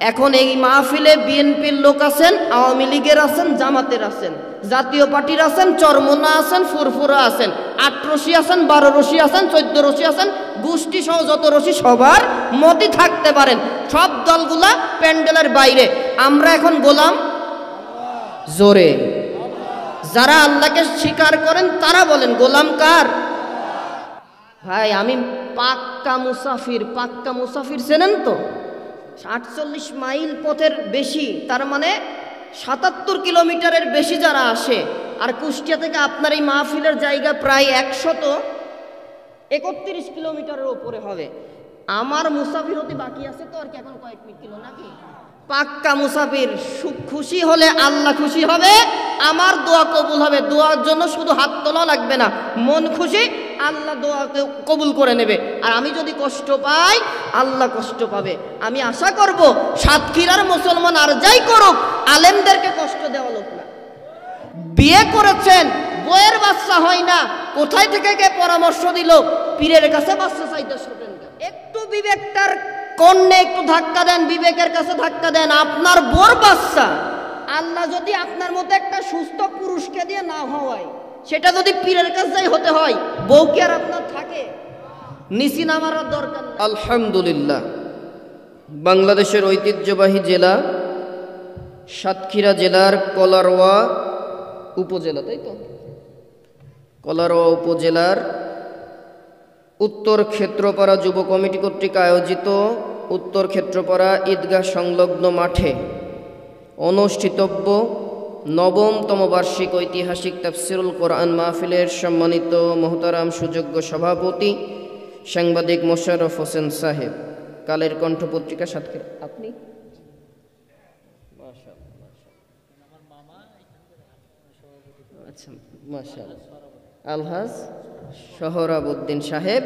এখন এই মাহফিলে বিএনপির লোক আছেন, আওয়ামী লীগের আছেন, জামাতের আছেন, জাতীয় পার্টির আছেন, চরমোনা আছেন, ফুরফুরা আছেন, 8 রশি আছেন, 12 রশি আছেন, 14 রশি আছেন, গোষ্ঠী সহ যত রশি সবার মতই থাকতে পারেন। সব দলগুলা প্যান্ডেলের বাইরে। আমরা এখন গোলাম জোরে। যারা আল্লাহকে স্বীকার করেন তারা বলেন গোলাম কার? ভাই আমি পাক্কা মুসাফির চেনেন তো? 48 মাইল পথের বেশি, তার মানে 77 কিলোমিটারের বেশি যারা আসে। আর কুষ্টিয়া থেকে আপনার এই মাহফিলের জায়গা প্রায় 131 কিলোমিটারের ওপরে হবে। আমার মুসাফির হতে বাকি আছে তো আর কি, এখন কয়েক কিলো নাকি। পাক্কা মুসাফির। খুশি হলে আল্লাহ খুশি হবে, আমার দোয়া কবুল হবে। দোয়ার জন্য শুধু হাত তোলা লাগবে না, মন খুশি, আল্লাহ দোয়া কবুল করে নেবে। আর আমি যদি কষ্ট পাই, আল্লাহ কষ্ট পাবে। আমি আশা করব সাতক্ষীরার মুসলমান আর যাই করুক, আলেমদেরকে কষ্ট দেওয়া লোক না। বিয়ে করেছেন, বইয়ের বাচ্চা হয় না, কোথায় থেকে কে পরামর্শ দিল? পীরের কাছে বাচ্চা চাইতে শোনেন। একটু বিবেকটার কন্যা একটু ধাক্কা দেন, বিবেকের কাছে ধাক্কা দেন। আপনার বোর বাচ্চা আল্লাহ যদি আপনার মতো একটা সুস্থ পুরুষকে দিয়ে না হওয়ায়, সেটা যদি পীরের কাছেই হতে হয়, বউ কি আর আপনার থাকে? নিচি নামার দরকার নেই। আলহামদুলিল্লাহ, বাংলাদেশের ঐতিহ্যবাহী জেলা সাতক্ষীরা জেলার কলারোয়া উপজেলা, তাই তো? কলারোয়া উপজেলার উত্তর ক্ষেত্রপাড়া যুব কমিটি কর্তৃক আয়োজিত উত্তর ক্ষেত্রপাড়া ঈদগাহ সংলগ্ন মাঠে অনুষ্ঠিতব্য 9তম বার্ষিক ঐতিহাসিক তাফসিরুল কোরআন মাহফিলের সম্মানিত মোহতারাম সুযোগ্য সভাপতি সাংবাদিক মোশাররফ হোসেন সাহেব, কালের কণ্ঠ পত্রিকা সাতক্ষীরা। আপনি আচ্ছা, মাশাআল্লাহ, আলহাজ সোহরাবউদ্দিন সাহেব,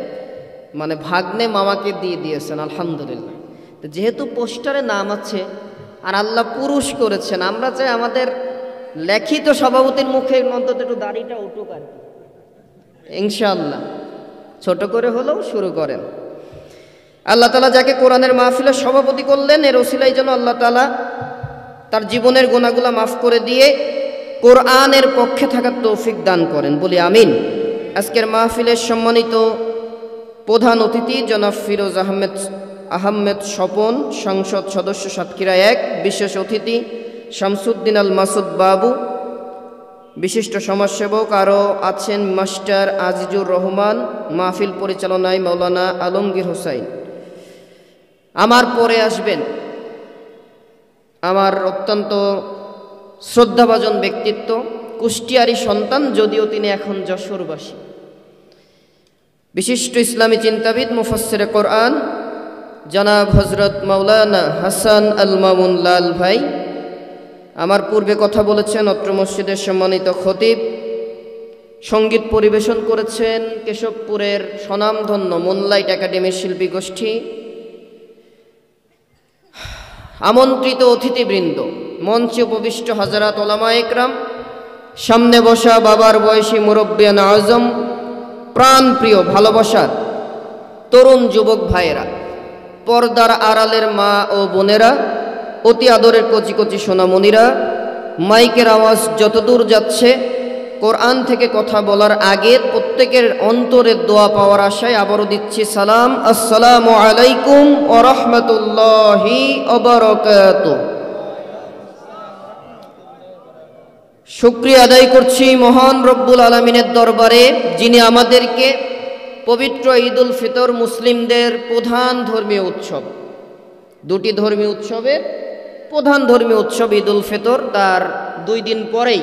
মানে ভাগ্নে মামাকে দিয়ে দিয়েছেন, আলহামদুলিল্লাহ। তো যেহেতু পোস্টারে নাম আছে আর আল্লাহ পুরুষ করেছেন, আমরা চাই আমাদের লেখিত সভাপতির মুখে অন্তত একটু দাড়িটা উঠুক আর কি, ইনশাআল্লাহ। ছোট করে হলেও শুরু করেন। আল্লাহ তাআলা যাকে কোরআনের মাহফিলের সভাপতি করলেন, এর ওসিলায় যেন আল্লাহ তাআলা তার জীবনের গুনাহগুলো মাফ করে দিয়ে কোরআনের পক্ষে থাকার তৌফিক দান করেন, বলি আমিন। আজকের মাহফিলের সম্মানিত প্রধান অতিথি জনাব ফিরোজ আহমেদ স্বপন, সংসদ সদস্য সাতক্ষীরা 1। বিশেষ অতিথি শামসুদ্দিন আল মাসুদ বাবু, বিশিষ্ট সমাজসেবক। আরও আছেন মাস্টার আজিজুর রহমান, মাহফিল পরিচালনায় মাওলানা আলমগীর হোসাইন। আমার পরে আসবেন আমার অত্যন্ত শ্রদ্ধাভাজন ব্যক্তিত্ব, কুষ্টিয়ারি সন্তান, যদিও তিনি এখন যশোরবাসী, বিশিষ্ট ইসলামী চিন্তাবিদ মুফাসসিরে কোরআন জনাব হযরত মাওলানা হাসান আল মামুন লাল ভাই। আমার পূর্বে কথা বলেছেন অত্র মসজিদের সম্মানিত খতিব। সঙ্গীত পরিবেশন করেছেন কেশবপুরের স্বনামধন্য মুনলাইট একাডেমির শিল্পী গোষ্ঠী। আমন্ত্রিত অতিথিবৃন্দ, মঞ্চে উপবিষ্ট হাজারাত ওলামা একরাম, সামনে বসা বাবার বয়সী মুরব্বিয়ান আজম, প্রাণপ্রিয় ভালোবাসার তরুণ যুবক ভাইয়েরা, পর্দার আড়ালের মা ও বোনেরা, অতি আদরের কচি কচি সোনামণিরা, মাইকের আওয়াজ যতদূর যাচ্ছে, কোরআন থেকে কথা বলার আগে প্রত্যেকের অন্তরের দোয়া পাওয়ার আশায় আবারও দিচ্ছি সালাম। আসসালামু আলাইকুম ওয়া রাহমাতুল্লাহি ওয়া বারাকাতুহু। শুকরিয়া আদায় করছি মহান রব্বুল আলামিনের দরবারে, যিনি আমাদেরকে পবিত্র ঈদুল ফিতর, মুসলিমদের প্রধান ধর্মীয় উৎসব, দুটি ধর্মীয় উৎসবের প্রধান ধর্মীয় উৎসব ঈদুল ফিতর, তার 2 দিন পরেই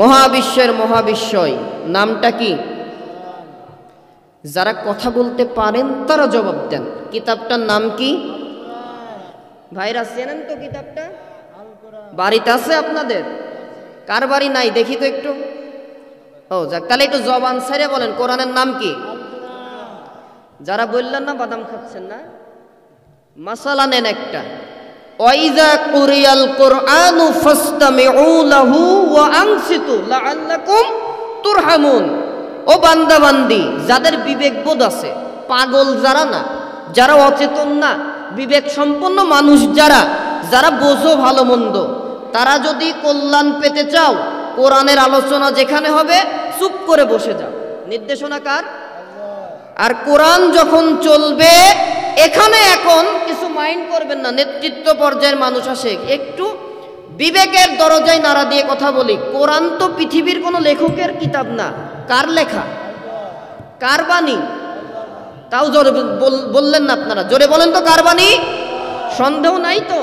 মহাবিশ্বের মহাবিশ্বয়, নামটা কি? যারা কথা বলতে পারেন তারা জবাব দেন। কিতাবটার নাম কি? ভাইরা চেনেন তো কিতাবটা? বাড়িতে আছে আপনাদের? কার বাড়ি নাই দেখি তো একটু। ও যাক, তাহলে একটু জবান ছেড়ে বলেন কোরআনের নাম কি? যারা বললেন না বাদাম খাচ্ছেন না। মাসালা নেন একটা, ওয়াইজা কুরিয়াল কুরআনু ফাসতামিউ লাহু ওয়া আনসিতু লাআল্লাকুম তুরহামুন। ও বান্দা বান্দি, যাদের বিবেক বোধ আছে, পাগল যারা না, যারা অচেতন না, বিবেক সম্পন্ন মানুষ যারা যারা বোঝো ভালো মন্দ, তারা যদি কল্যাণ পেতে চাও, কোরআনের আলোচনা যেখানে হবে চুপ করে বসে যাও। নির্দেশনা কার? আর কোরআন যখন চলবে এখানে এখন কিছু মাইন্ড করবেন না। নেতৃত্ব পর্যায়ের মানুষ আসে, একটু বিবেকের দরজায় নাড়া দিয়ে কথা বলি। কোরআন তো পৃথিবীর কোনো লেখকের কিতাব না। কার লেখা? কার বাণী? তাও জোরে বললেন না আপনারা, জোরে বলেন তো কার বাণী? সন্দেহ নাই তো?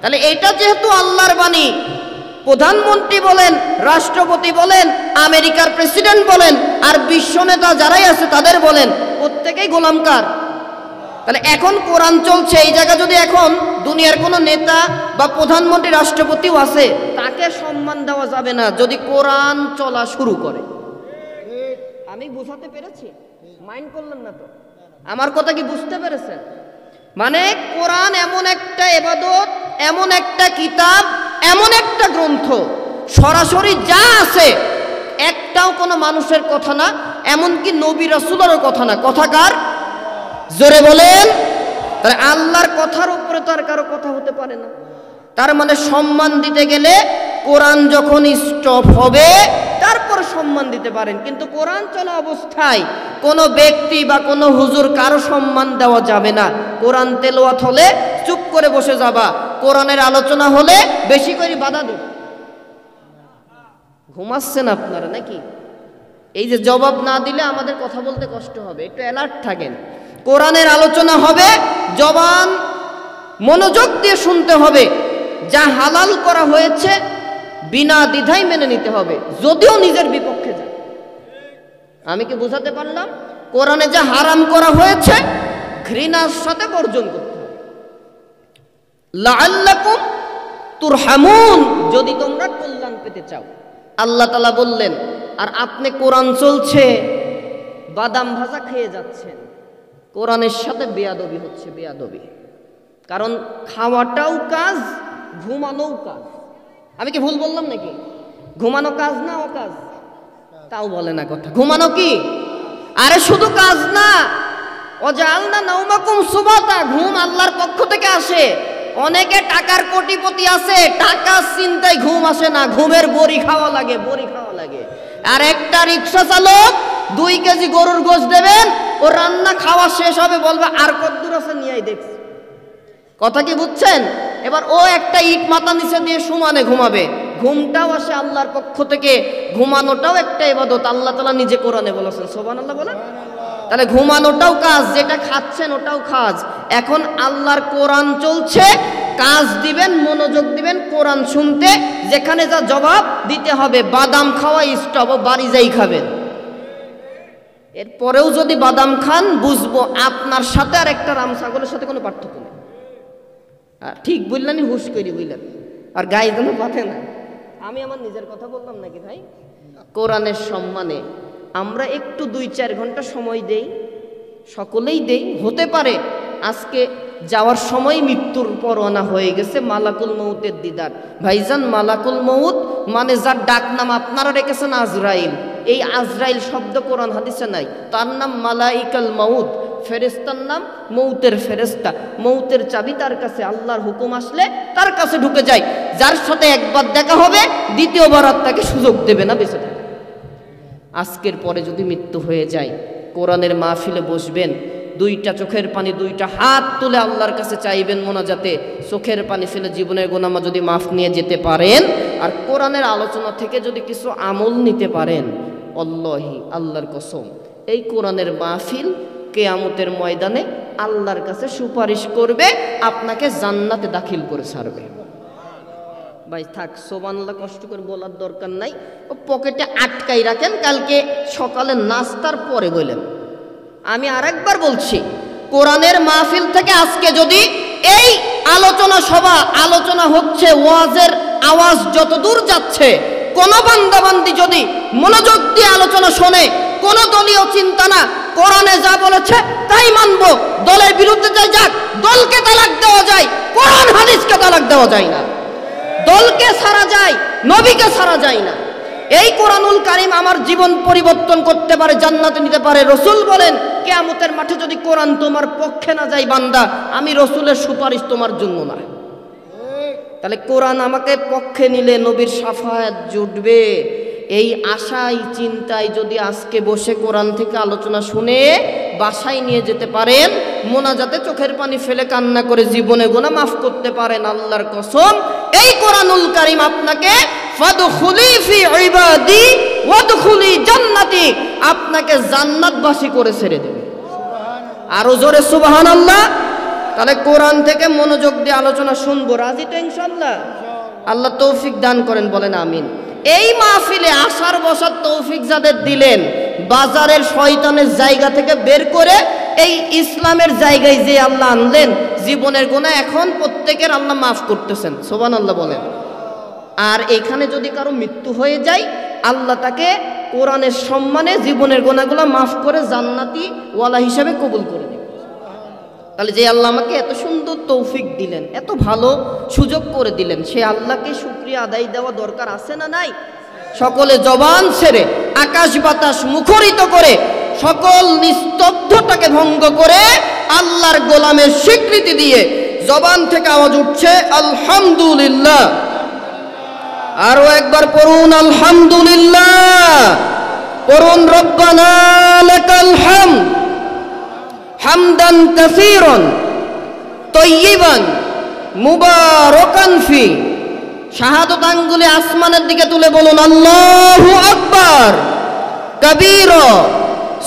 তাহলে এটা যেহেতু আল্লাহর বাণী, প্রধানমন্ত্রী বলেন, রাষ্ট্রপতি বলেন, আমেরিকার প্রেসিডেন্ট বলেন, আর বিশ্ব নেতা যারাই আছে তাদের বলেন, প্রত্যেকেই গোলাম কার? তাহলে এখন কোরআন চলছে, এই জায়গা যদি এখন দুনিয়ার কোনো নেতা বা প্রধানমন্ত্রী রাষ্ট্রপতিও আছে, তাকে সম্মান দেওয়া যাবে না যদি কোরআন চলা শুরু করে। আমি বুঝাতে পেরেছি? মাইন্ড করলেন না তো? আমার কথা কি বুঝতে পেরেছেন? মানে কোরআন এমন একটা ইবাদত, এমন একটা কিতাব, এমন একটা গ্রন্থ, সরাসরি যা আছে একটাও কোনো মানুষের কথা না, এমনকি নবী রাসূলেরও কথা না। কথা কার? জোরে বলেন। তাহলে আল্লাহর কথার উপরে তো আর কারো কথা হতে পারে না। তার মানে সম্মান দিতে গেলে কোরআন যখন স্টপ হবে তারপর সম্মান দিতে পারেন, কিন্তু কোরআন চলা অবস্থায় কোনো ব্যক্তি বা কোনো হুজুর কারো সম্মান দেওয়া যাবে না। কোরআন তেলাওয়াত হলে চুপ করে বসে যাবা, কোরআনের আলোচনা হলে বেশি করে বাধা দেবে। ঘুমাচ্ছেন আপনারা নাকি? এই যে জবাব না দিলে আমাদের কথা বলতে কষ্ট হবে, একটু অ্যালার্ট থাকেন। কোরআনের আলোচনা হবে, জবান মনোযোগ দিয়ে শুনতে হবে। যা হালাল করা হয়েছে বিনা দ্বিধায় মেনে নিতে হবে, যদিও নিজের বিপক্ষে যায়। আমি কি বুঝাতে পারলাম? কোরআনে যা হারাম করা হয়েছে ঘৃণার সাথে বর্জন করতে হবে। লাআল্লাকুম তুরহামুন, যদি তোমরা কল্যাণ পেতে চাও। আল্লাহ তাআলা বললেন, আর আপনি কোরআন চলছে বাদাম ভাজা খেয়ে যাচ্ছেন, কোরআনের সাথে বেয়াদবি হচ্ছে, বেয়াদবি। কারণ খাওয়াটাও কাজ, ঘুমানোও কাজ। আমি কি ভুল বললাম নাকি? ঘুমানো কাজ না ও কাজ? তাও বলে না কথা। ঘুমানো কি? আরে শুধু কাজ না, ওয়াজআলনা নাওমাকুম সুবাতা, ঘুম আল্লাহর পক্ষ থেকে আসে। অনেকে টাকার কোটিপতি আছে, টাকা চিন্তায় ঘুম আসে না, ঘুমের বড়ি খাওয়া লাগে, বড়ি খাওয়া লাগে। আর একটা রিক্সা চালক 2 কেজি গরুর গোশত দেবেন, ও রান্না খাওয়া শেষ হবে বলবে আর কতদূর আছে নিয়েই দেখছি। কথা কি বুঝছেন? এবার ও একটা ইট মাথা নিচে দিয়ে সমানে ঘুমাবে। ঘুমটাও আসে আল্লাহর পক্ষ থেকে, ঘুমানোটাও একটা ইবাদত। আল্লাহ তাআলা নিজে কোরআনে বলেছেন, সুবহানাল্লাহ বলেন। তাহলে ঘুমানোটাও কাজ, যেটা খাচ্ছেন ওটাও কাজ। এখন আল্লাহর কোরআন চলছে, কাজ দিবেন, মনোযোগ দিবেন কোরআন শুনতে। যেখানে যা জবাব দিতে হবে, বাদাম খাওয়া স্টপ, বাড়ি যাই খাবেন। এরপরেও যদি বাদাম খান, বুঝবো আপনার সাথে আর একটা রাম ছাগলের সাথে কোনো পার্থক্য নেই। ঠিক বললেন, হুশ করি বুঝলেন, আর গায়ে যেন পাথে না। আমি আমার নিজের কথা বললাম নাকি ভাই? কোরআনের সম্মানে আমরা একটু 2-4 ঘন্টা সময় দেই, সকলেই দেই। হতে পারে আজকে যাওয়ার সময় মৃত্যুর পরোয়ানা হয়ে গেছে, মালাকুল মউতের দিদার। ভাইজান, মালাকুল মউত মানে যার ডাক নাম আপনারা রেখেছেন আজরাইল। এই আজরাইল শব্দ কোরআন হাদিসে নাই, তার নাম মালাইকাল মউত। ফেরেশতার নাম মউতের ফেরেশতা। মউতের চাবি তার কাছে, আল্লাহর হুকুম আসলে তার কাছে ঢুকে যায়। যার সাথে একবার দেখা হবে, দ্বিতীয়বার আর তাকে সুযোগ দেবে না বেঁচে থাকে। আজকের পরে যদি মৃত্যু হয়ে যায়, কোরআনের মাহফিলে বসবেন, 2টা চোখের পানি, 2টা হাত তুলে আল্লাহর কাছে চাইবেন মোনাজাতে, চোখের পানি ফেলে জীবনের গুনাহ যদি মাফ নিয়ে যেতে পারেন, আর কোরআনের আলোচনা থেকে যদি কিছু আমল নিতে পারেন, আল্লাহি, আল্লাহর কসম, এই কোরআনের মাহফিল কিয়ামতের ময়দানে আল্লাহর কাছে সুপারিশ করবে, আপনাকে জান্নাতে দাখিল করে ছাড়বে। ভাই থাক, সুবহানাল্লাহ কষ্ট করে বলার দরকার নাই, ও পকেটে আটকাই রাখেন, কালকে সকালে নাস্তার পরে বললেন। আমি আরেকবার বলছি, কোরআনের মাহফিল থেকে আজকে যদি এই আলোচনা সভা, আলোচনা হচ্ছে, ওয়াজের আওয়াজ যত দূর যাচ্ছে, কোন বান্দাবান্দি যদি মনোযোগ দিয়ে আলোচনা শোনে, কোন দলীয় চিন্তা না, কোরআনে যা বলেছে তাই মানবো, দলের বিরুদ্ধে যাই যাক, দলকে তালাক দেওয়া যায়, কোরআন হাদিসকে তালাক দেওয়া যায় না। দলকে ছাড়া যায়, নবীকে ছাড়া যায় না। এই কোরআনুল কারীম আমার জীবন পরিবর্তন করতে পারে, জান্নাতে নিতে পারে। রাসূল বলেন কিয়ামতের মাঠে যদি কোরআন তোমার পক্ষে না যায় বান্দা, আমি রাসূলের সুপারিশ তোমার জন্য না। তাহলে কোরআন আমাকে পক্ষে নিলে নবীর শাফায়াত জুটবে, এই আশাই চিন্তায় যদি আজকে বসে কোরআন থেকে আলোচনা শুনে বাসায় নিয়ে যেতে পারেন, মোনাজাতে চোখের পানি ফেলে কান্না করে জীবনে গুনাহ মাফ করতে পারেন, আল্লাহর কসম এই কোরআনুল কারীম আপনাকে ফাদখুলি ফি ইবাদি ওয়াদখুলি জান্নাতি, আপনাকে জান্নাতবাসী করে ছেড়ে দেবে। আরো জোরে সুবহানাল্লাহ। তাহলে কোরআন থেকে মনোযোগ দিয়ে আলোচনা শুনবো, রাজি তো ইনশাআল্লাহ? আল্লাহ তৌফিক দান করেন, বলেন আমিন। এই মাহফিলে আসার বসার তৌফিক যাদের দিলেন, বাজারের শয়তানের জায়গা থেকে বের করে এই ইসলামের জায়গায় যে আল্লাহ আনলেন, জীবনের গুনাহ এখন প্রত্যেকের আল্লাহ মাফ করতেছেন, সুবহানাল্লাহ বলেন। আর এখানে যদি কারো মৃত্যু হয়ে যায়, আল্লাহ তাকে কোরআনের সম্মানে জীবনের গুনাহগুলো মাফ করে জান্নাতি ওয়ালা হিসেবে কবুল করে দেবে। তাহলে যে আল্লাহ আমাকে এত সুন্দর তৌফিক দিলেন, এত ভালো সুযোগ করে দিলেন, সে আল্লাহকে শুকরিয়া আদায় দেওয়া দরকার আছে না নাই? সকলে জবান ছেড়ে আকাশ বাতাস মুখরিত করে সকল নিস্তব্ধতাকে ভঙ্গ করে আল্লাহর গোলামের স্বীকৃতি দিয়ে জবান থেকে আওয়াজ উঠছে আলহামদুলিল্লাহ। আরো একবার পড়ুন আলহামদুলিল্লাহ, পড়ুন রব্বানা লাকাল হামদ হামদান কাসীরান তাইয়িবান মুবারাকান ফি। শাহাদাত আঙ্গুলে আসমানের দিকে তুলে বলুন আল্লাহু আকবার কাবীরা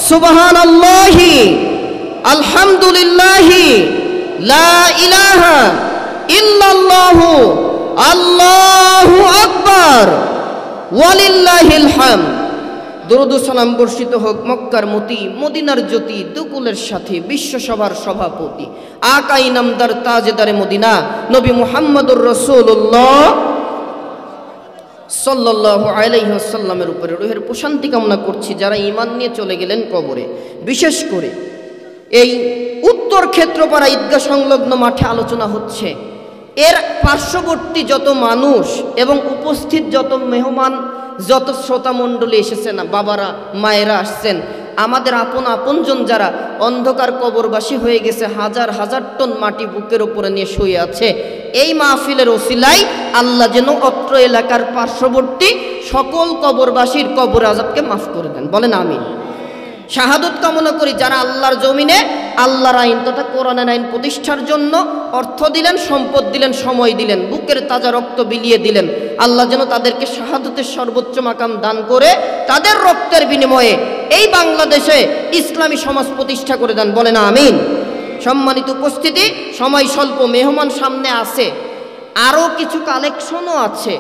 সুবহানাল্লাহি আলহামদুলিল্লাহি লা ইলাহা ইল্লাল্লাহু আল্লাহু আকবার ওয়ালিল্লাহিল হামদ। দরুদ ও সালাম বর্ষিত হোক মক্কার মতি, মদিনার জ্যোতি, দুকুলের সাথে বিশ্বসভার সভাপতি, আকা ইনামদার তাজেদারে মদিনা, নবী মুহাম্মদুর রাসূলুল্লাহ সাল্লাল্লাহু আলাইহি ওয়াসাল্লামের উপরে রূহের প্রশান্তি কামনা করছি, যারা ঈমান নিয়ে চলে গেলেন কবরে। বিশেষ করে এই উত্তর ক্ষেত্রপাড়া ঈদগাহ সংলগ্ন মাঠে আলোচনা হচ্ছে, এর পার্শ্ববর্তী যত মানুষ এবং উপস্থিত যত মেহমান, যত শ্রোতা মণ্ডলী এসেছেন, বাবারা মায়েরা আসছেন, আমাদের আপনজন যারা অন্ধকার কবরবাসী হয়ে গেছে, হাজার হাজার টন মাটি বুকের উপরে নিয়ে শুয়ে আছে, এই মাহফিলের ওসিলায় আল্লাহ যেন অত্র এলাকার পার্শ্ববর্তী সকল কবরবাসীর কবর আযাবকে মাফ করে দেন, বলেন আমিন। শাহাদত কামনা করি যারা আল্লাহর জমিনে আল্লাহর আইন তথা কোরআনের আইন প্রতিষ্ঠার জন্য অর্থ দিলেন, সম্পদ দিলেন, সময় দিলেন, বুকের তাজা রক্ত বিলিয়ে দিলেন, আল্লাহ যেন তাদেরকে শাহাদতের সর্বোচ্চ মাকাম দান করে তাদের রক্তের বিনিময়ে এই বাংলাদেশে ইসলামী সমাজ প্রতিষ্ঠা করে দেন, বলেন আমিন। সম্মানিত উপস্থিতি, সময় স্বল্প, মেহমান সামনে আছে, আরও কিছু কালেকশনও আছে,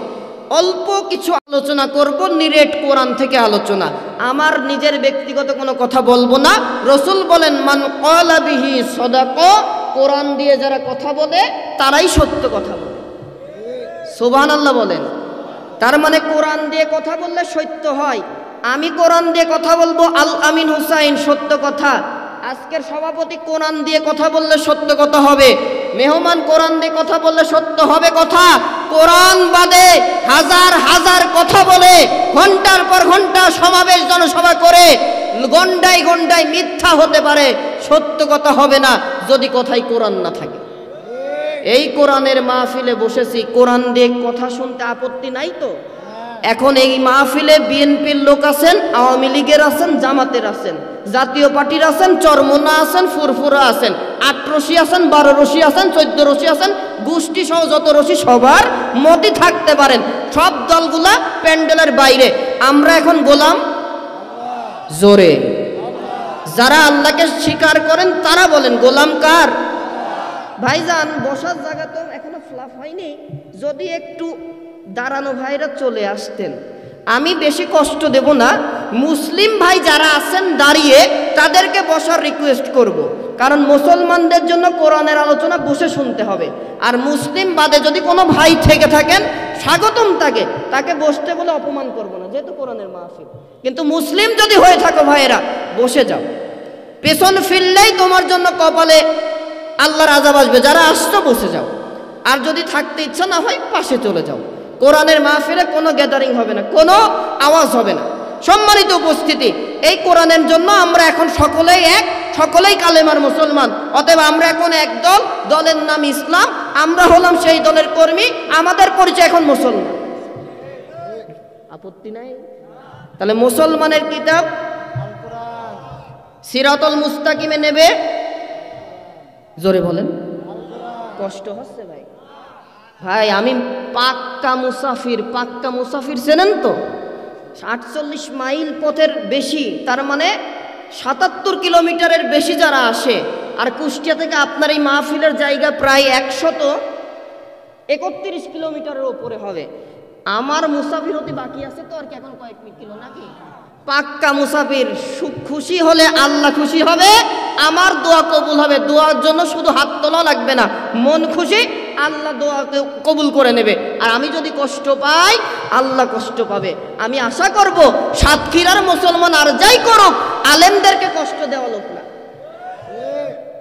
অল্প কিছু আলোচনা করব, নিরেট কোরআন থেকে আলোচনা, আমার নিজের ব্যক্তিগত কোনো কথা বলবো না। রাসূল বলেন মান ক্বালা বিহি সাদাকা, কোরআন দিয়ে যারা কথা বলে তারাই সত্য কথা বলে, সুবহানাল্লাহ বলেন। তার মানে কোরআন দিয়ে কথা বললে সত্য হয়। আমি কোরআন দিয়ে কথা বলবো, আল আমিন হুসাইন সত্য কথা। আজকের সভাপতি কোরআন দিয়ে কথা বললে সত্য কথা হবে, মেহমান কোরআন দিয়ে কথা বললে সত্য হবে কথা। কোরআন বাদে হাজার হাজার কথা বলে ঘন্টার পর ঘন্টা সমাবেশ জনসভা করে গন্ডায় গন্ডায় মিথ্যা হতে পারে, সত্য কথা হবে না যদি কথায় কোরআন না থাকে। এই কোরআনের মাহফিলে বসেছি, কোরআন দিয়ে কথা শুনতে আপত্তি নাই তো? এখন এই মাহফিলে বিএনপির লোক আছেন, আওয়ামী লীগের আছেন, জামাতের আছেন, জাতীয় পার্টির আছেন, চরমোনা আছেন, ফুরফুরা আছেন, 8 রশি আছেন, 12 রশি আছেন, 14 রশি আছেন, গোষ্ঠী সহ যত রশি সবার মতই থাকতে পারেন, সব দলগুলা প্যান্ডেলের বাইরে। আমরা এখন গোলাম জোরে, যারা আল্লাহকে স্বীকার করেন তারা বলেন গোলাম কার? ভাইজান বসার জায়গা তো এখনো ফ্লাপ হয়নি, যদি একটু দাঁড়ানো ভাইরা চলে আসতেন, আমি বেশি কষ্ট দেব না। মুসলিম ভাই যারা আছেন দাঁড়িয়ে, তাদেরকে বসার রিকোয়েস্ট করব, কারণ মুসলমানদের জন্য কোরআনের আলোচনা বসে শুনতে হবে। আর মুসলিম বাদে যদি কোনো ভাই থেকে থাকেন, স্বাগতম, তাকে বসতে বলে অপমান করব না, যেহেতু কোরআনের মাহফিল। কিন্তু মুসলিম যদি হয়ে থাকো ভাইয়েরা, বসে যাও, পেছন ফিরলেই তোমার জন্য কপালে আল্লাহর আযাব আসবে। যারা আসছো বসে যাও, আর যদি থাকতে ইচ্ছা না হয় পাশে চলে যাও। কোরআনের মাহফিলে কোনো গ্যাদারিং হবে না, কোনো আওয়াজ হবে না। সম্মানিত উপস্থিতি, এই কোরআনের জন্য আমরা এখন সকলেই এক, সকলেই কালেমার মুসলমান। অতএব আমরা এখন এক দল, দলের নাম ইসলাম, আমরা হলাম সেই দলের কর্মী, আমাদের পরিচয় এখন মুসলমান। আপত্তি নাই? তাহলে মুসলমানের কিতাব সিরাতুল মুস্তাকিমে নেবে, জোরে বলেন। কষ্ট হচ্ছে ভাই? ভাই আমি পাক্কা মুসাফির, পাক্কা মুসাফির চেনেন তো? 48 মাইল পথের বেশি, তার মানে 77 কিলোমিটারের বেশি যারা আসে, আর কুষ্টিয়া থেকে আপনার এই মাহফিলের জায়গা প্রায় 131 কিলোমিটারের ওপরে হবে। আমার মুসাফির হতে বাকি আছে তো আর কি এখন কয়েক কিলো নাকি? পাক্কা মুসাফির। খুশি হলে আল্লাহ খুশি হবে, আমার দোয়া কবুল হবে। দোয়ার জন্য শুধু হাত তোলা লাগবে না, মন খুশি, আল্লাহ দোয়া কবুল করে নেবে। আর আমি যদি কষ্ট পাই, আল্লাহ কষ্ট পাবে। আমি আশা করব সাতক্ষীরার মুসলমান আর যাই করুক, আলেমদেরকে কষ্ট দেওয়া লোক না।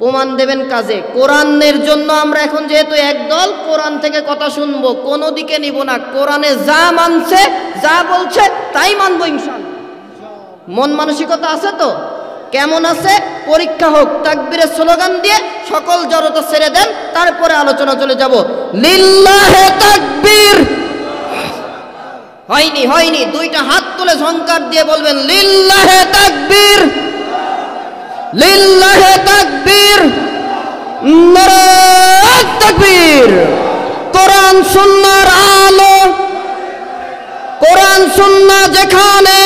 প্রমাণ দেবেন কাজে। কোরআনের জন্য আমরা এখন যেহেতু একদল, কোরআন থেকে কথা শুনবো, কোনো দিকে নিব না। কোরআনে যা মানছে, যা বলছে তাই মানবো ইনশাআল্লাহ। মন মানসিকতা আছে তো? কেমন আছে? পরীক্ষা হোক। তাকবীরের স্লোগান দিয়ে সকল জড়তা ছেড়ে দেন, তারপরে আলোচনা চলে যাব। লিল্লাহে তাকবীর। হয়নি হয়নি, দুইটা হাত তুলে ঝংকার দিয়ে বলবেন লিল্লাহে তাকবীর, লিল্লাহে তাকবীর, নারে তাকবীর। কোরআন সুন্নাহর আলো, কোরআন সুন্নাহ যেখানে,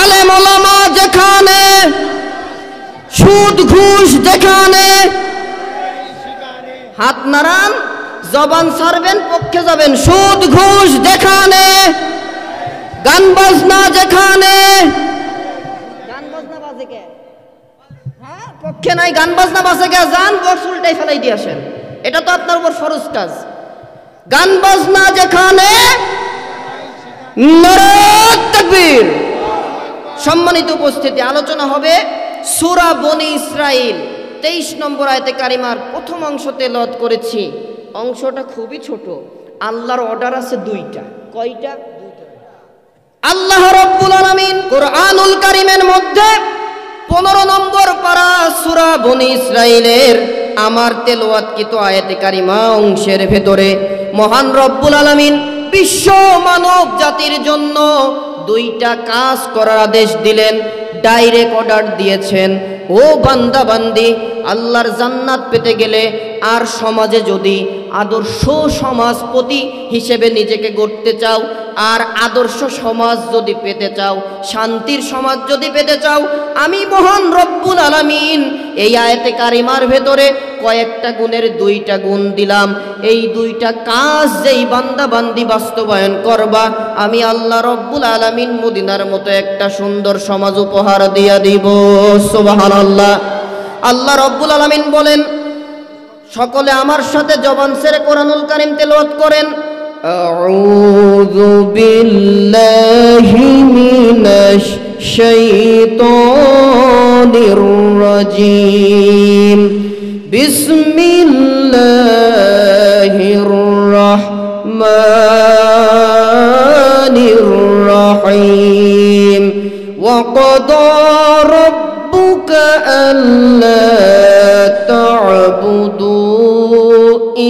আলেম ওলামা যেখানে, সুদ ঘুষ যেখানে, হাত নাড়ান, জবান ছাড়বেন, পক্ষে যাবেন। সুদ ঘুষ যেখানে, গান বাজনা যেখানে, গান বাজনা বাজে কে? হ্যাঁ, পক্ষে নাই, গান বাজনা বাজে কে? যান বক্স উল্টাই ফেলাই দিয়ে আসেন, এটা তো আপনার উপর ফরজ কাজ। গান বাজনা যেখানে, নারে তাকবীর। সম্মানিত উপস্থিতি, আলোচনা হবে সূরা বনী ইসরাইল 23 নম্বর আয়াতে কারিমার প্রথম অংশ তেলাওয়াত করেছি। অংশটা খুবই ছোট, আল্লাহর অর্ডার আছে দুইটা। কয়টা? আল্লাহ রাব্বুল আলামিন কোরআনুল কারীমের মধ্যে 15 নম্বর পারা সূরা বনী ইসরাইলের আমার তেলাওয়াতকৃত আয়াতে কারিমা অংশের ভেতরে মহান রব্বুল আলামিন বিশ্ব মানব জাতির জন্য দুইটা কাজ করার আদেশ দিলেন, ডাইরেক্ট অর্ডার দিয়েছেন। ও বান্দা বান্দি, আল্লাহর জান্নাত পেতে গেলে আর সমাজে যদি আদর্শ সমাজপতি হিসেবে নিজেকে গড়তে চাও, আর আদর্শ সমাজ যদি পেতে চাও, শান্তির সমাজ যদি পেতে চাও, আমি মহান রব্বুল আলামিন এই আয়াতে কারিমার ভেতরে কয়েকটা গুণের দুইটা গুণ দিলাম। এই দুইটা কাজ যেই বান্দা বান্দি বাস্তবায়ন করবা, আমি আল্লাহ রব্বুল আলামিন মদিনার মতো একটা সুন্দর সমাজ উপহার দিয়া দিব। সুবহানাল্লাহ। আল্লাহ রব্বুল আলামিন বলেন, সকলে আমার সাথে জবান ছেড়ে কোরআনুল কারীম তেলাওয়াত করেন। আউযু বিল্লাহি মিনাশ শাইতানির রাজীম। বিসমিল্লাহির রাহমানির রাহিম। ওয়া ক্বাদা রাব্বুকা আল্লা তা'বুদু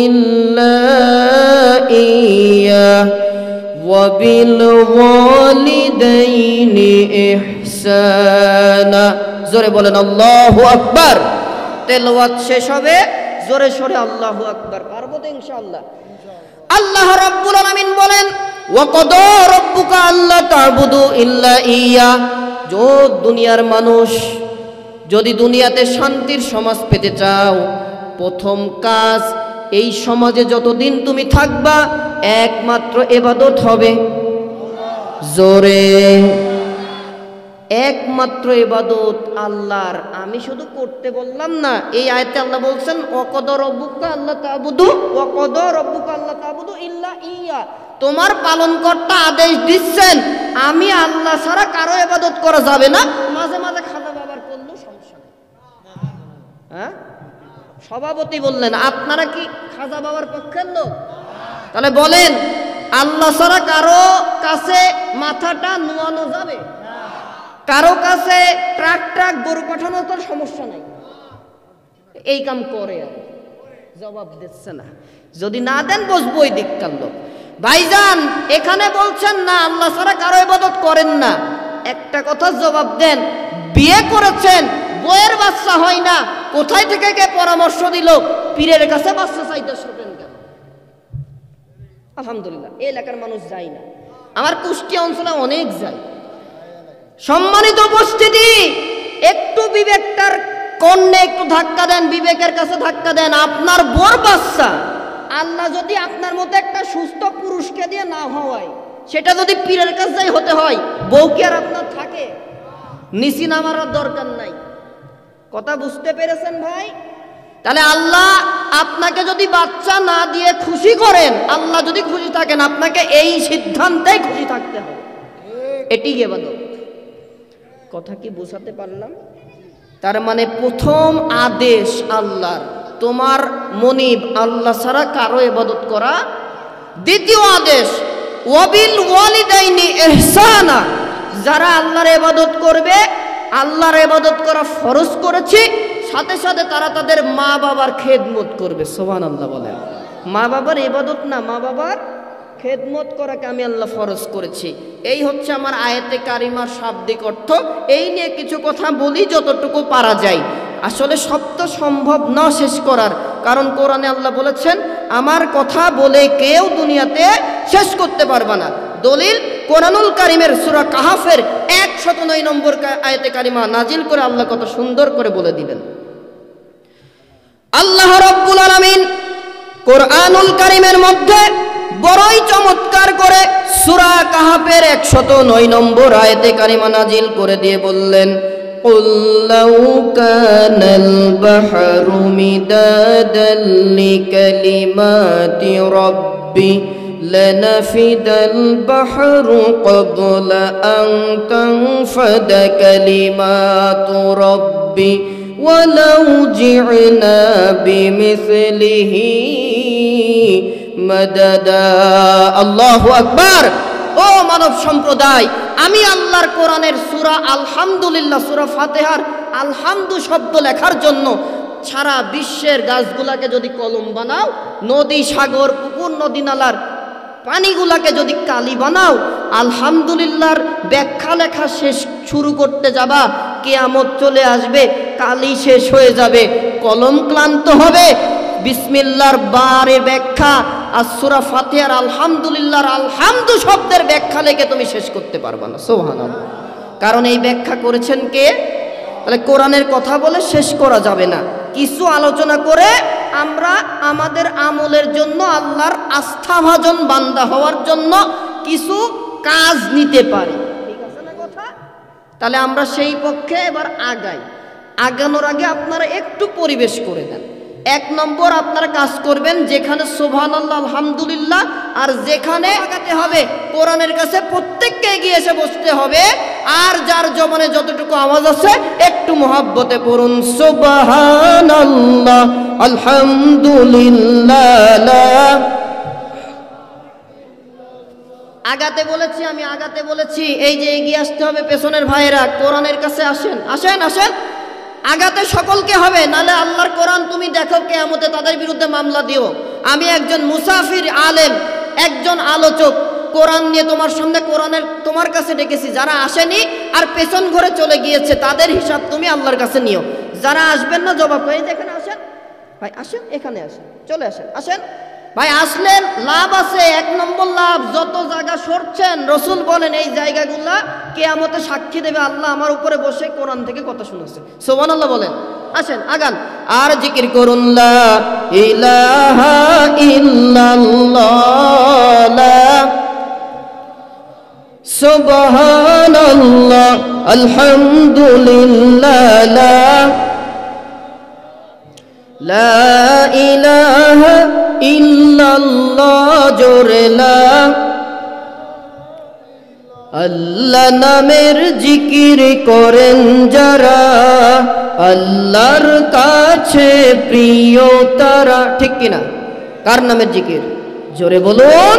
ইল্লা ইয়্যাহ ওয়া বিল ওয়ালিদাইনি ইহসানা। জোরে বলেন আল্লাহু আকবার। তেলাওয়াত শেষ হবে, জোরে সোরে আল্লাহু আকবার। পারবো তো ইনশাআল্লাহ? আল্লাহ রাব্বুল আলামিন বলেন, ওয়া ক্বাদা রাব্বুকা আল্লা তা'বুদু ইল্লা ইয়্যাহ। দুনিয়ার মানুষ যদি দুনিয়াতে শান্তির সমাজ পেতে চাও, প্রথম কাজ, এই সমাজে যতদিন তুমি থাকবা একমাত্র ইবাদত হবে। জোরে, একমাত্র ইবাদত আল্লাহর। আমি শুধু করতে বললাম না, এই আয়াতে আল্লাহ বলছেন ওয়া ক্বাদা রাব্বুকা আল্লা তা'বুদু, ওয়া ক্বাদা রাব্বুকা আল্লা তা'বুদু ইল্লা ইয়্যাহ। তোমার পালনকর্তা আদেশ দিচ্ছেন আমি আল্লাহ ছাড়া কারো ইবাদত করা যাবে না। মাঝে মাঝে খাজা বাবার করলেও সমস্যা নেই। হ্যাঁ, সভাপতি বললেন আপনারা কি খাজা বাবার পক্ষের লোক? তাহলে বলেন আল্লাহ ছাড়া কারো কাছে মাথাটা নোয়ানো যাবে? কারো কাছে ট্রাক গরু পাঠানো তোর সমস্যা নাই, এই কাম করে আর জবাব দিচ্ছে না। যদি না দেন বসবো ওই দিককার লোক। ভাইজান এখানে বলছেন না আল্লাহ ছাড়া কারো ইবাদত করেন না, একটা কথা জবাব দেন, বিয়ে করেছেন বইয়ের বাচ্চা হয় না, কোথায় থেকে কে পরামর্শ দিল পীরের কাছে বাচ্চা চাইতে শোনেন কেন? আলহামদুলিল্লাহ এই এলাকার মানুষ যায় না, আমার কুষ্টিয়া অঞ্চলে অনেক যায়। সম্মানিত উপস্থিতি, একটু বিবেকটার কর্ণে একটু ধাক্কা দেন, বিবেকের কাছে ধাক্কা দেন। আপনার বর বাচ্চা আল্লাহ যদি আপনার মতো একটা সুস্থ পুরুষকে দিয়ে না হওয়ায়, সেটা যদি পীরের কাছে হতে হয়, বউ কি আর আপনার থাকে? নিচি নামার দরকার নাই। কথা বুঝতে পেরেছেন ভাই? তাহলে আল্লাহ আপনাকে যদি বাচ্চা না দিয়ে খুশি করেন, আল্লাহ যদি খুশি থাকেন, আপনাকে এই সিদ্ধান্তেই খুশি থাকতে হবে, এটি ইবাদত। কথা কি বোঝাতে পারলাম? তার মানে প্রথম আদেশ আল্লাহর, তোমার মনিব আল্লাহ ছাড়া কারো ইবাদত করা। দ্বিতীয় আদেশ ওয়াবিল ওয়ালিদাইনি ইহসানা, যারা আল্লাহর ইবাদত করবে, আল্লাহর ইবাদত করা ফরজ করেছি, সাথে সাথে তারা তাদের মা বাবার খেদমত করবে। সুবহানাল্লাহ বলেন। মা বাবার ইবাদত না, মা বাবার খেদমত করাকে আমি আল্লাহ ফরজ করেছি। এই হচ্ছে আমার আয়াতে কারিমার শাব্দিক অর্থ। এই নিয়ে কিছু কথা বলি যতটুকু পারা যায়। আসলে সব তো সম্ভব না শেষ করার, কারণ কোরআনে আল্লাহ বলেছেন আমার কথা বলে কেউ দুনিয়াতে শেষ করতে পারবে না। দলিল কোরআনুল কারিমের সূরা কাহাফের 109 নম্বর আয়াতে কারিমা নাজিল করে আল্লাহ কত সুন্দর করে বলে দিলেন। আল্লাহ রাব্বুল আলামিন কোরআনুল কারিমের মধ্যে বড়ই চমৎকার করে সূরা কাহাফের 109 নম্বর আয়াতে কারিমা নাজিল করে দিয়ে বললেন, قُلْ لَوْ كَانَ الْبَحْرُ مِدَادًا لِكَلِمَاتِ رَبِّي لَنَفِدَ الْبَحْرُ قَبْلَ أَنْ تَنْفَدَ كَلِمَاتُ رَبِّي وَلَوْ جِئْنَا بِمِثْلِهِ مَدَدًا। আল্লাহু আকবার। ও মানব সম্প্রদায়, আমি আল্লাহর কোরআনের সূরা আলহামদুলিল্লাহ, সূরা ফাতিহার আলহামদু শব্দ লেখার জন্য সারা বিশ্বের গাছগুলাকে যদি কলম বানাও, নদী সাগর পুকুর নদী নালার পানিগুলাকে যদি কালি বানাও, আলহামদুলিল্লাহর ব্যাখ্যা লেখা শেষ শুরু করতে যাবা, কিয়ামত চলে আসবে, কালি শেষ হয়ে যাবে, কলম ক্লান্ত হবে। বিসমিল্লাহর বারের ব্যাখ্যা আর সূরা ফাতিহার আলহামদুলিল্লাহর আলহামদু শব্দের ব্যাখ্যা লেখে তুমি শেষ করতে পারবে না। সুবহানাল্লাহ। কারণ এই ব্যাখ্যা করেছেন কে? তাহলে কোরআনের কথা বলে শেষ করা যাবে না। কিছু আলোচনা করে আমরা আমাদের আমলের জন্য, আল্লাহর আস্থাভাজন বান্দা হওয়ার জন্য কিছু কাজ নিতে পারি। ঠিক আছে না কথা? তাহলে আমরা সেই পক্ষে এবার আগাই। আগানোর আগে আপনারা একটু পরিবেশ করে দেন। 1 নম্বর আপনারা কাজ করবেন, যেখানে সুবহানাল্লাহ আলহামদুলিল্লাহ আর যেখানে আগাতে হবে কোরআনের কাছে প্রত্যেককে এগিয়ে এসে বসতে হবে। আর যার জবানে যতটুকু আওয়াজ আছে একটু মহব্বতে পড়ুন সুবহানাল্লাহ আলহামদুলিল্লাহ। আগাতে বলেছি, আমি আগাতে বলেছি, এই যে এগিয়ে আসতে হবে। পেছনের ভাইয়েরা কোরআনের কাছে আসেন, আসেন আসেন, আগাতে সকলকে হবে, নালে আল্লাহর কোরআন তুমি দেখো কিয়ামতে তাদের বিরুদ্ধে মামলা দিও। আমি একজন মুসাফির আলেম, একজন আলোচক, কোরআন নিয়ে তোমার সামনে কোরআনের তোমার কাছে ডেকেছি। যারা আসেনি আর পেছন ঘরে চলে গিয়েছে তাদের হিসাব তুমি আল্লাহর কাছে নিও। যারা আসবেন না জবাব করে, এখানে আসেন ভাই, আসেন, এখানে আসেন, চলে আসেন, আসেন ভাই। আসলেন লাভ আছে। 1 নম্বর লাভ, যত জায়গা সরছেন রাসূল বলেন এই জায়গাগুলা কিয়ামতে সাক্ষী দেবে, আল্লাহ আমার উপরে বসে কোরআন থেকে কথা শুনেছে। সুবহানাল্লাহ বলেন। আসেন আগান আর জিকির করুন লা ইলাহা ইল্লাল্লাহ সুবহানাল্লাহ আলহামদুলিল্লাহ লা ইলাহা ইল্লাল্লাহ জোরে লা। আল্লাহ নামের জিকির করেন যারা, আল্লাহর কাছে প্রিয় তারা। ঠিক কিনা? কার নামের জিকির? জোরে বলুন।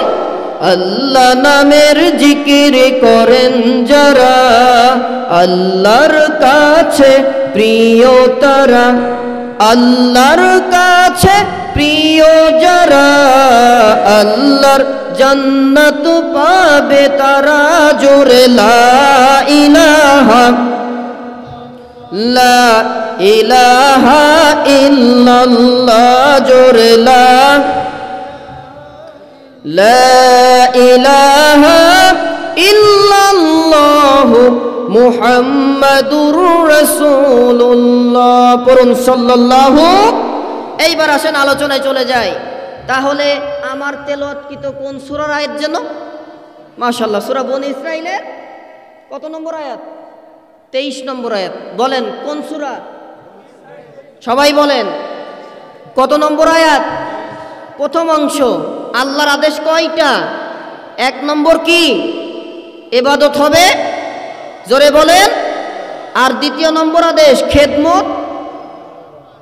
আল্লাহ নামের জিকির করেন যারা, আল্লাহর কাছে প্রিয় তারা, আল্লাহর কাছে প্রিয় যারা, আল্লাহর জান্নাত পাবে তারা। জোরে লা ইলাহা লা ইলাহা ইল্লাল্লাহ, জোরে লা ইলাহা ইল্লাল্লাহ মুহাম্মাদুর রাসূলুল্লাহ। পড়ুন সাল্লাল্লাহু। এইবার আসেন আলোচনায় চলে যায়। তাহলে আমার তেলাওয়াতকৃত কোন সূরার আয়াত যেন? মাশাআল্লাহ, সূরা বনী ইসরাঈলের কত নম্বর আয়াত? 23 নম্বর আয়াত। বলেন কোন সূরা? সবাই বলেন কত নম্বর আয়াত? প্রথম অংশ। আল্লাহর আদেশ কয়টা? 1 নম্বর কি? ইবাদত হবে, জোরে বলেন। আর 2 নম্বর আদেশ খেদমত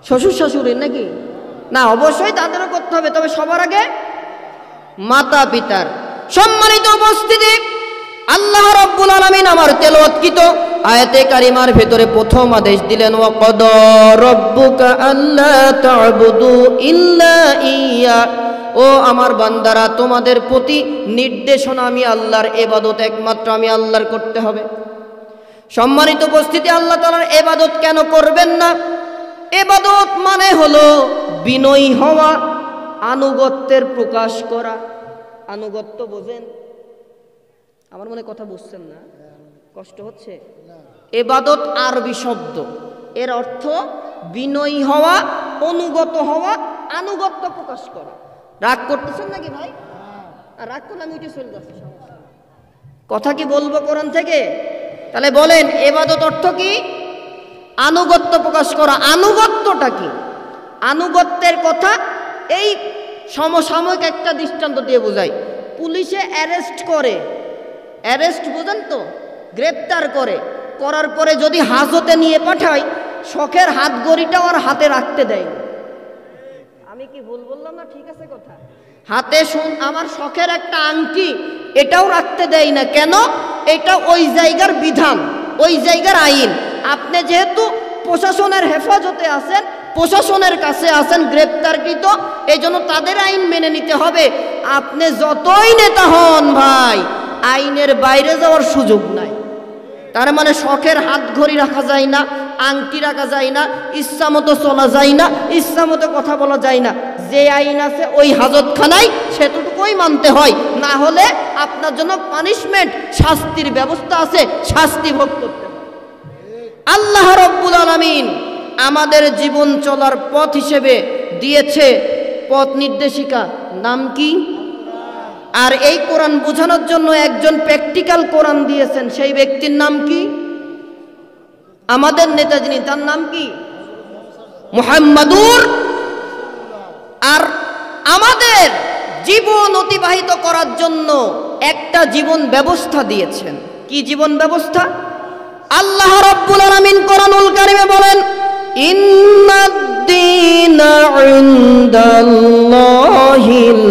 শ্বশুর শাশুড়ির, নাকি না? অবশ্যই তাদেরও করতে হবে, তবে সবার আগে মাতা পিতার। সম্মানিত উপস্থিতি, আল্লাহ রাব্বুল আলামিন আমার তেলাওয়াতকৃত আয়াতে কারিমার ভেতরে প্রথম আদেশ দিলেন, ওয়া ক্বাদা রাব্বুকা আল্লা তা'বুদু ইল্লা ইয়্যা। ও আমার বান্দারা, তোমাদের প্রতি নির্দেশনা আমি আল্লাহর, ইবাদত একমাত্র আমি আল্লাহর করতে হবে। সম্মানিত উপস্থিতি, আল্লাহ তাআলার ইবাদত কেন করবেন না? ইবাদত মানে হলো বিনয়ী হওয়া, আনুগত্যের প্রকাশ করা। আনুগত্য বোঝেন? আমার মনে কথা বুঝছেন না, কষ্ট হচ্ছে? ইবাদত আরবি শব্দ, এর অর্থ বিনয়ী হওয়া, অনুগত হওয়া, আনুগত্য প্রকাশ করা। রাগ করতেছেন নাকি ভাই? আর রাগ করলে আমি উঠে চলে যাচ্ছি, কথা কি বলবো কোরআন থেকে? তাহলে বলেন ইবাদত অর্থ কি? আনুগত্য প্রকাশ করা। আনুগত্যটা কি? আনুগত্যের কথা এই সমসাময়িক একটা দৃষ্টান্ত দিয়ে বোঝায়। পুলিশে অ্যারেস্ট করে, অ্যারেস্ট বোঝেন তো, গ্রেপ্তার করে, করার পরে যদি হাজতে নিয়ে পাঠায়, শখের হাত ঘড়িটা ওর হাতে রাখতে দেয়। আমি কি ভুল বললাম না? ঠিক আছে কথা? হাতে আমার শখের একটা আংটি, এটাও রাখতে দেয় না। কেন? এটা ওই জায়গার বিধান, ওই জায়গার আইন। আপনি যেহেতু প্রশাসনের হেফাজতে আছেন, প্রশাসনের কাছে আছেন গ্রেপ্তারকৃত, এই জন্য তাদের আইন মেনে নিতে হবে। আপনি যতই নেতা হন ভাই, আইনের বাইরে যাওয়ার সুযোগ নাই। তার মানে শখের হাত ঘড়ি রাখা যায় না, আংটি রাখা যায় না, ইচ্ছা মতো চলা যায় না, ইচ্ছা মতো কথা বলা যায় না। যে আইন আছে ওই হাজতখানায় সেটুকুই মানতে হয়, না হলে আপনার জন্য পানিশমেন্ট, শাস্তির ব্যবস্থা আছে, শাস্তি ভোগ করতে হয়। আল্লাহ রাব্বুল আলামিন আমাদের জীবন চলার পথ হিসেবে দিয়েছে পথ নির্দেশিকা, নাম কি? আর এই কোরআন বোঝানোর জন্য একজন প্র্যাকটিক্যাল কোরআন দিয়েছেন, সেই ব্যক্তির নাম কি? আমাদের নেতা যিনি, তার নাম কি? মুহাম্মাদুর। আর আমাদের জীবন অতিবাহিত করার জন্য একটা জীবন ব্যবস্থা দিয়েছেন। কি জীবন ব্যবস্থা? আল্লাহ রাব্বুল আলামিন কোরআনুল কারীমে বলেন, ইন্নাদ-দীনা ইনদাল্লাহিল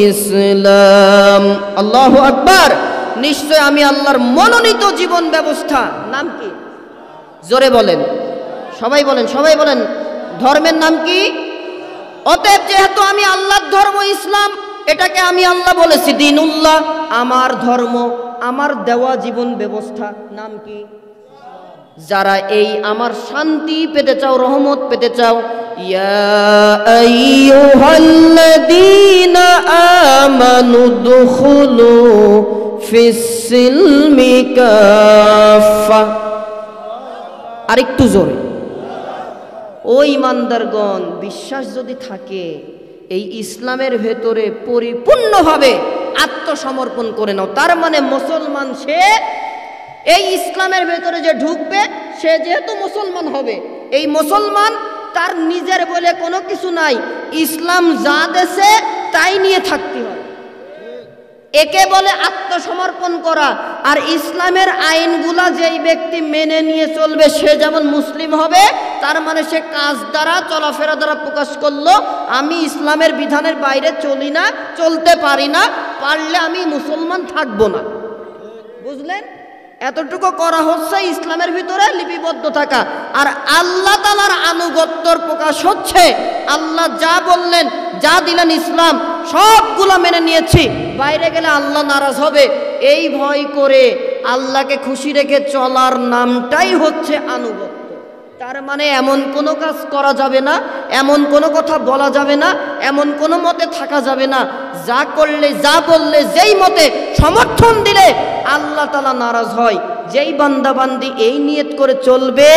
ইসলাম। আল্লাহু আকবার। নিশ্চয় আমি আল্লাহর মনোনীত জীবন ব্যবস্থা, নাম কি? জোরে বলেন, সবাই বলেন, সবাই বলেন, ধর্মের নাম কি? অতএব যেহেতু আমি আল্লাহর ধর্ম ইসলাম, এটাকে আমি আল্লাহ বলেছি দ্বীনুল্লাহ, আমার ধর্ম, আমার দেওয়া জীবন ব্যবস্থা, নাম কি? যারা এই আমার শান্তি পেতে চাও, রহমত পেতে চাও, ইয়া আইয়ুহাল্লাযীনা আমানু দুখুলু ফিস-সিলমি কাফা। আরেকটু জোরে। ও ঈমানদারগণ, বিশ্বাস যদি থাকে এই ইসলামের ভেতরে পরিপূর্ণভাবে আত্মসমর্পণ করে নাও। তার মানে মুসলমান সে, এই ইসলামের ভেতরে যে ঢুকবে সে যেহেতু মুসলমান হবে, এই মুসলমান তার নিজের বলে কোনো কিছু নাই, ইসলাম যা দেশে তাই নিয়ে থাকতে হয়। একে বলে আত্মসমর্পণ করা। আর ইসলামের আইনগুলা যেই ব্যক্তি মেনে নিয়ে চলবে সে যেমন মুসলিম হবে, তার মানে সে কাজ দ্বারা চলাফেরা দ্বারা প্রকাশ করলো আমি ইসলামের বিধানের বাইরে চলি না, চলতে পারি না, পারলে আমি মুসলমান থাকবো না। বুঝলেন? এতটুকু করা হচ্ছে ইসলামের ভিতরে লিপিবদ্ধ থাকা। আর আল্লাহ তাআলার আনুগত্যর প্রকাশ হচ্ছে আল্লাহ যা বললেন, যা দিলেন ইসলাম সবগুলো মেনে নিয়েছি, বাইরে গেলে আল্লাহ নারাজ হবে এই ভয় করে আল্লাহকে খুশি রেখে চলার নামটাই হচ্ছে আনুগত্য। তার মানে এমন কোনো কাজ করা যাবে না, এমন কোনো কথা বলা যাবে না, এমন কোনো মতে থাকা যাবে না যা করলে, যা বললে, যেই মতে সমর্থন দিলে আল্লাহ তাআলা নারাজ হয়। যেই বান্দা বান্দি এই নিয়ত করে চলবে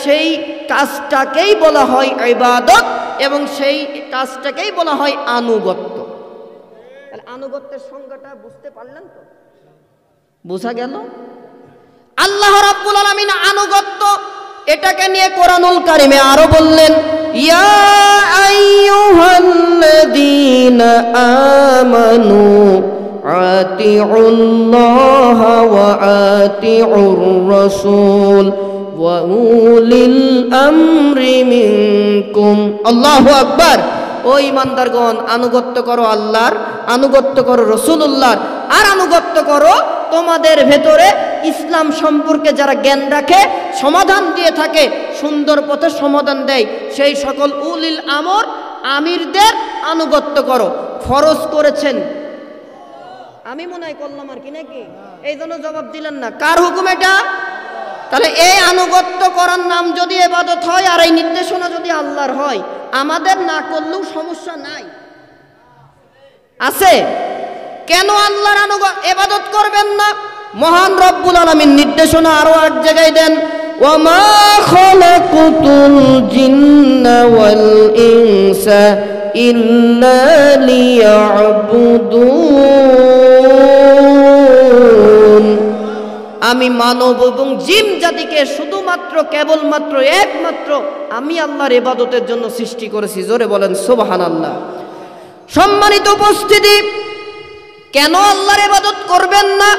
সেই কাজটাকেই বলা হয় ইবাদত এবং সেই কাজটাকেই বলা হয় আনুগত্য। তাহলে আনুগত্যের সংজ্ঞাটা বুঝতে পারলেন তো? বোঝা গেল? আল্লাহ রাব্বুল আলামিন আনুগত্য এটাকে নিয়ে কোরআনুল কারিমে আরো বললেন, ইয়া আইয়ুহাল্লাযীনা আমানু আতিউল্লাহা ওয়া আতিউর রাসূল ওয়া উলিল আমরি মিনকুম। আল্লাহু আকবার। ও ঈমানদারগণ, আনুগত্য করো আল্লাহর, আনুগত্য করো রাসূলুল্লাহর, আর আনুগত্য করো তোমাদের ভেতরে ইসলাম সম্পর্কে যারা জ্ঞান রাখে, সমাধান দিয়ে থাকে, সুন্দর পথে সমাধান দেয়, সেই সকল উলিল আমর আমিরদের আনুগত্য করো। ফরজ করেছেন, আমি মনে হয় করলাম আর কি নাকি? এই জন্য জবাব দিলেন না। কার হুকুম এটা? তাহলে এই আনুগত্য করার নাম যদি ইবাদত হয় আর এই নির্দেশনা যদি আল্লাহর হয়, আমাদের না করলেও সমস্যা নাই, আছে? কেন আল্লাহর ইবাদত করবেন না? মহান রব্বুল আলামিন নির্দেশনা আরো এক জায়গায় দেন, ওয়ামা খালাকুতুল জিন্না ওয়াল ইনসা ইল্লা লিয়াবুদুন। আমি মানব এবং জিন জাতিকে শুধুমাত্র, কেবলমাত্র, একমাত্র আমি আল্লাহর ইবাদতের জন্য সৃষ্টি করেছি। জোরে বলেন সুবহানাল্লাহ। সম্মানিত উপস্থিতি, কেন আল্লাহর ইবাদত করবেন না?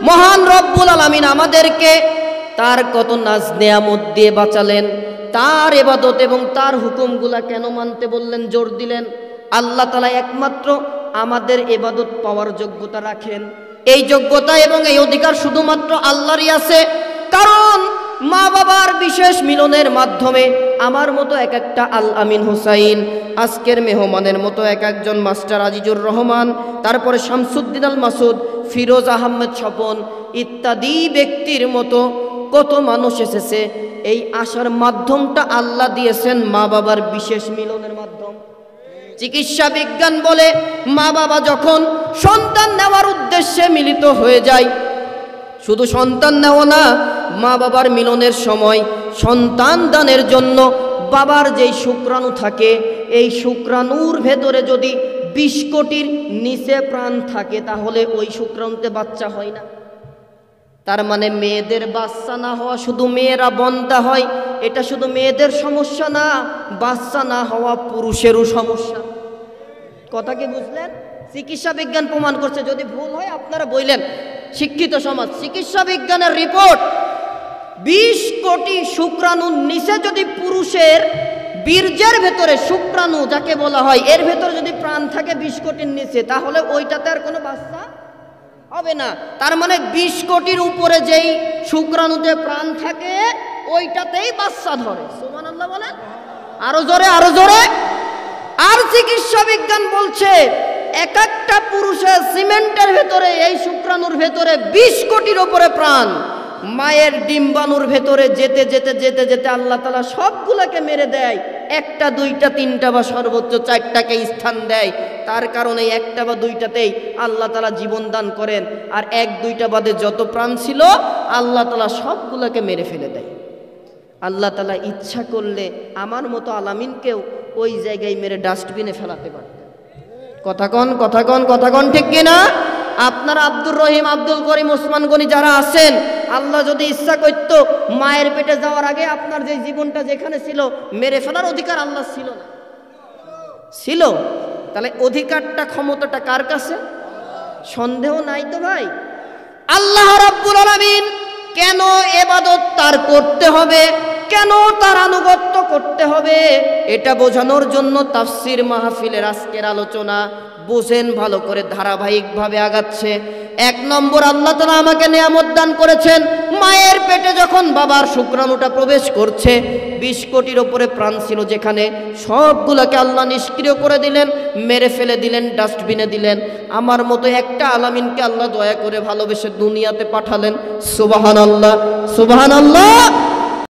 মহান রব্বুল আলামিন আমাদেরকে তার কত নাজ নেয়ামত দিয়ে বাঁচালেন, তার ইবাদত এবং তার হুকুমগুলা কেন মানতে বললেন, জোর দিলেন? আল্লাহ তাআলা একমাত্র আমাদের ইবাদত পাওয়ার যোগ্যতা রাখেন। এই যোগ্যতা এবং এই অধিকার শুধুমাত্র আল্লাহরই আছে। কারণ মা বাবার বিশেষ মিলনের মাধ্যমে আমার মতো এক একটা আল আমিন হুসাইন, আজকের মেহমানের মতো এক একজন মাস্টার আজিজুর রহমান, তারপরে শামসুদ্দিন আল মাসুদ, ফিরোজ আহমেদ স্বপন ইত্যাদি ব্যক্তির মতো কত মানুষ এসেছে। এই আসার মাধ্যমটা আল্লাহ দিয়েছেন মা বাবার বিশেষ মিলনের মাধ্যম। চিকিৎসা বিজ্ঞান বলে মা বাবা যখন সন্তান নেওয়ার উদ্দেশ্যে মিলিত হয়ে যায়, শুধু সন্তান নেওয়া না, মা বাবার মিলনের সময় সন্তান দানের জন্য বাবার যেই শুক্রাণু থাকে, এই শুক্রাণুর ভেতরে যদি 20 কোটির নিচে প্রাণ থাকে তাহলে ওই শুক্রাণুতে বাচ্চা হয় না। তার মানে মেয়েদের বাচ্চা না হওয়া, শুধু মেয়েরা বন্ধ্যা হয়, এটা শুধু মেয়েদের সমস্যা না, বাচ্চা না হওয়া পুরুষেরও সমস্যা। কথা কি বুঝলেন? চিকিৎসা বিজ্ঞান প্রমাণ করছে। যদি ভুল হয় আপনারা বললেন, শিক্ষিত সমাজ। চিকিৎসা বিজ্ঞানের রিপোর্ট, 20 কোটি শুক্রাণুর নিচে যদি পুরুষের বীর্যের ভেতরে শুক্রাণু যাকে বলা হয়, এর ভেতরে যদি প্রাণ থাকে 20 কোটির নিচে, তাহলে ওইটাতে আর কোনো বাচ্চা হবে না। তার মানে 20 কোটির উপরে যেই শুক্রাণুতে প্রাণ থাকে ওইটাতেই বাচ্চা ধরে। সুবহানাল্লাহ বলেন, আরো জোরে, আরো জোরে। আর চিকিৎসা বিজ্ঞান বলছে এক একটা পুরুষের সিমেন্টের ভেতরে, এই শুক্রাণুর ভেতরে 20 কোটির উপরে প্রাণ। মায়ের ডিম্বাণুর ভেতরে যেতে যেতে যেতে যেতে আল্লাহ তাআলা সবগুলোকে মেরে দেয়, একটা দুইটা তিনটা বা সর্বোচ্চ 4টাকে স্থান দেয়। তার কারণে একটা বা দুইটাতেই আল্লাহ তাআলা জীবন দান করেন, আর 1-2টা বাদে যত প্রাণ ছিল আল্লাহ তাআলা সবগুলোকে মেরে ফেলে দেয়। আল্লাহ তাআলা ইচ্ছা করলে আমার মতো আলামিনকেও ওই জায়গায় মেরে ডাস্টবিনে ফেলাতে পারতেন। কথা কন, কথা কন, কথা কন, ঠিক কিনা? আপনারা আব্দুর রহিম, আব্দুল করিম, ওসমান গনি যারা আছেন, আল্লাহ যদি ইচ্ছা করত মায়ের পেটে যাওয়ার আগে আপনার যে জীবনটা যেখানে ছিল মেরে ফেলার অধিকার আল্লাহ ছিল না? ছিল। তাহলে অধিকারটা, ক্ষমতাটা কার কাছে? সন্দেহ নাই তো ভাই? আল্লাহ রাব্বুল আলামিন কেন ইবাদত তার করতে হবে, কেন তার আনুগত্য করতে হবে, এটা বোঝানোর জন্য তাফসীর মাহফিলের আজকের আলোচনা। বুঝেন ভালো করে, ধারাবাহিকভাবে আগাচ্ছে। এক নম্বর, আল্লাহ তাআলা আমাকে নিয়ামত দান করেছেন। মায়ের পেটে যখন বাবার শুক্রাণুটা প্রবেশ করছে, 20 কোটির ওপরে প্রাণ ছিল যেখানে, সবগুলোকে আল্লাহ নিষ্ক্রিয় করে দিলেন, মেরে ফেলে দিলেন, ডাস্টবিনে দিলেন। আমার মতো একটা আলামিনকে আল্লাহ দয়া করে ভালোবেসে দুনিয়াতে পাঠালেন। সুবহানাল্লাহ, সুবহানাল্লাহ।